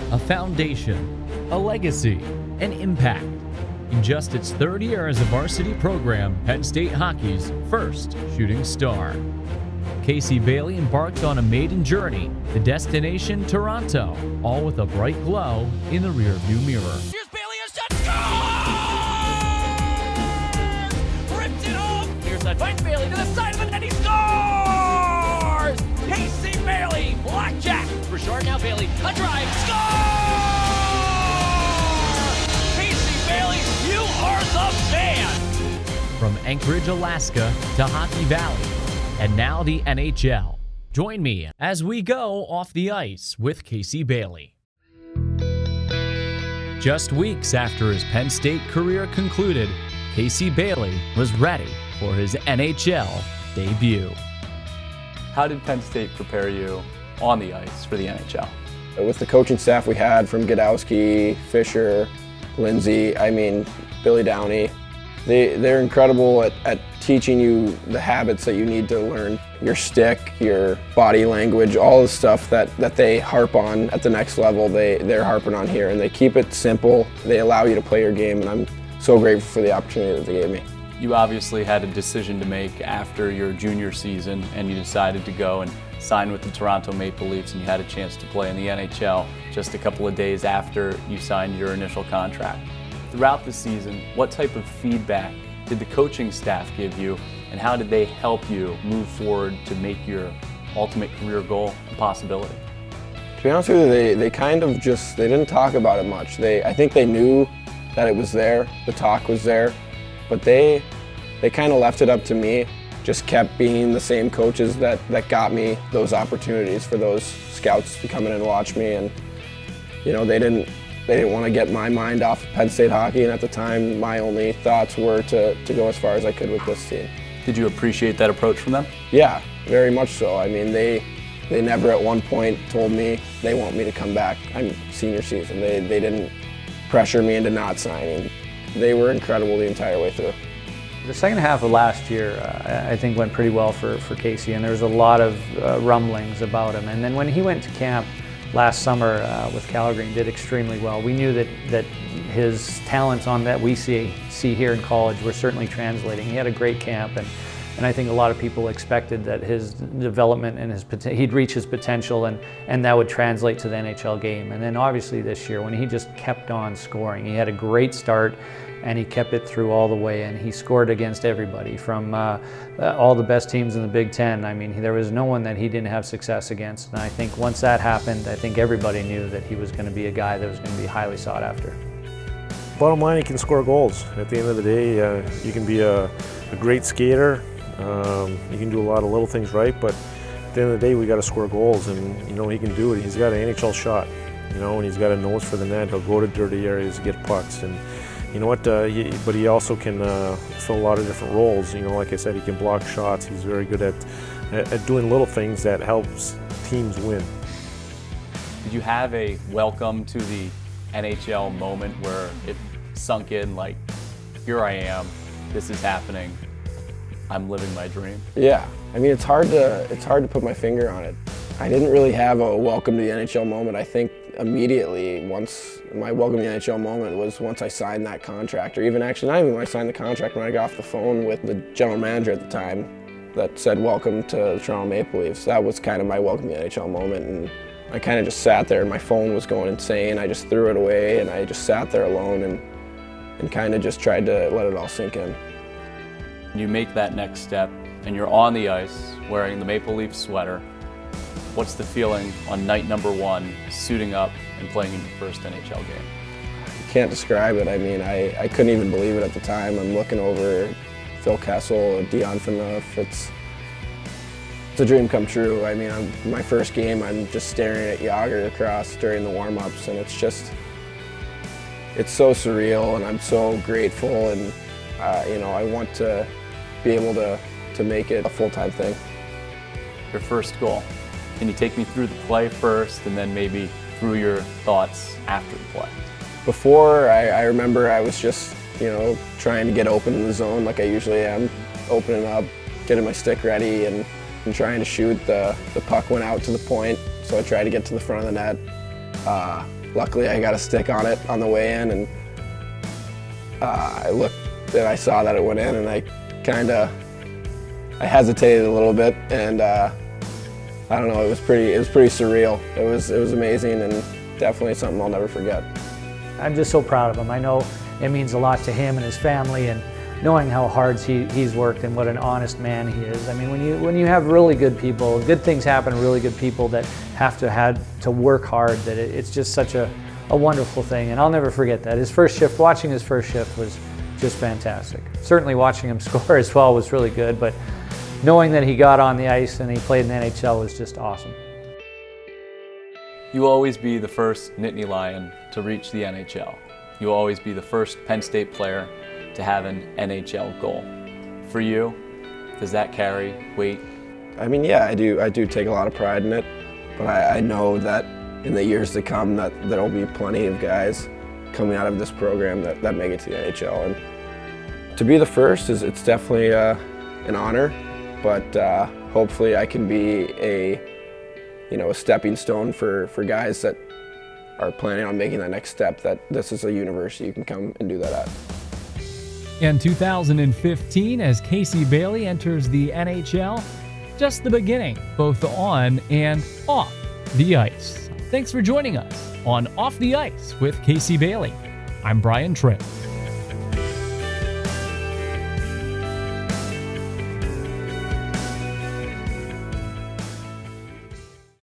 A foundation, a legacy, an impact. In just its third year as a varsity program, Penn State hockey's first shooting star. Casey Bailey embarked on a maiden journey, the destination Toronto, all with a bright glow in the rearview mirror. Here's Bailey, a shot, scores! Ripped it home! Here's that fight, Bailey to the side of the net, he scores! Casey Bailey, blackjack! For short now, Bailey, a drive, score! Casey Bailey, you are the man! From Anchorage, Alaska to Hockey Valley, and now the NHL. Join me as we go off the ice with Casey Bailey. Just weeks after his Penn State career concluded, Casey Bailey was ready for his NHL debut. How did Penn State prepare you on the ice for the NHL? With the coaching staff we had from Godowski, Fisher, Lindsay, Billy Downey, they're incredible at teaching you the habits that you need to learn. Your stick, your body language, all the stuff that they harp on at the next level, they're harping on here, and they keep it simple. They allow you to play your game, and I'm so grateful for the opportunity that they gave me. You obviously had a decision to make after your junior season, and you decided to go and sign with the Toronto Maple Leafs, and you had a chance to play in the NHL just a couple of days after you signed your initial contract. Throughout the season, what type of feedback did the coaching staff give you, and how did they help you move forward to make your ultimate career goal a possibility? To be honest with you, they kind of just, they didn't talk about it much. I think they knew that it was there, the talk was there, but they kind of left it up to me. Just kept being the same coaches that got me those opportunities for those scouts to come in and watch me, and they didn't want to get my mind off of Penn State hockey, and at the time my only thoughts were to go as far as I could with this team. Did you appreciate that approach from them? Yeah, very much so. They never at one point told me they want me to come back. I'm senior season. They didn't pressure me into not signing. They were incredible the entire way through. The second half of last year, I think, went pretty well for Casey, and there was a lot of rumblings about him. And then when he went to camp last summer with Calgary and did extremely well, we knew that his talents that we see here in college were certainly translating. He had a great camp, and I think a lot of people expected that his development and he'd reach his potential, and that would translate to the NHL game. And then obviously this year, when he just kept on scoring, he had a great start, and he kept it through all the way, and he scored against everybody from all the best teams in the Big Ten. There was no one that he didn't have success against, and I think once that happened, I think everybody knew that he was going to be a guy that was going to be highly sought after. Bottom line, he can score goals. At the end of the day, you can be a great skater, you can do a lot of little things right, but at the end of the day, we got to score goals, and he can do it. He's got an NHL shot, and he's got a nose for the net. He'll go to dirty areas, get pucks, and you know what? But he also can fill a lot of different roles. Like I said, he can block shots. He's very good at doing little things that helps teams win. Did you have a welcome to the NHL moment where it sunk in, like, here I am, this is happening, I'm living my dream? Yeah, it's hard to put my finger on it. I didn't really have a welcome to the NHL moment. I think immediately, once my welcome to the NHL moment was once I signed that contract, or even actually not even when I signed the contract, when I got off the phone with the general manager at the time that said welcome to the Toronto Maple Leafs. That was kind of my welcome to the NHL moment, and I kind of just sat there and my phone was going insane. I just threw it away and I just sat there alone and kind of just tried to let it all sink in. You make that next step and you're on the ice wearing the Maple Leaf sweater. What's the feeling on night number one, suiting up and playing in your first NHL game? I can't describe it. I couldn't even believe it at the time. I'm looking over Phil Kessel, Dion Phaneuf. It's a dream come true. My first game, I'm just staring at Yager across during the warm-ups, and it's so surreal, and I'm so grateful, and I want to be able to make it a full-time thing. Your first goal. Can you take me through the play first and then maybe through your thoughts after the play? Before, I remember I was just, trying to get open in the zone like I usually am, opening up, getting my stick ready, and trying to shoot. The puck went out to the point, so I tried to get to the front of the net. luckily I got a stick on it on the way in, and I looked and I saw that it went in, and I hesitated a little bit, and I don't know, it was pretty surreal. It was amazing, and definitely something I'll never forget. I'm just so proud of him. I know it means a lot to him and his family, and knowing how hard he's worked and what an honest man he is. I mean, when you have really good people, good things happen to really good people that have to work hard, that it's just such a wonderful thing. And I'll never forget that. Watching his first shift was just fantastic. Certainly watching him score as well was really good, but knowing that he got on the ice and he played in the NHL was just awesome. You will always be the first Nittany Lion to reach the NHL. You will always be the first Penn State player to have an NHL goal. For you, does that carry weight? I mean, yeah, I do take a lot of pride in it, but I know that in the years to come that there'll be plenty of guys coming out of this program that make it to the NHL. And to be the first it's definitely an honor, but hopefully I can be a stepping stone for guys that are planning on making that next step, that this is a university you can come and do that at. In 2015, as Casey Bailey enters the NHL, just the beginning, both on and off the ice. Thanks for joining us on Off the Ice with Casey Bailey. I'm Brian Tripp.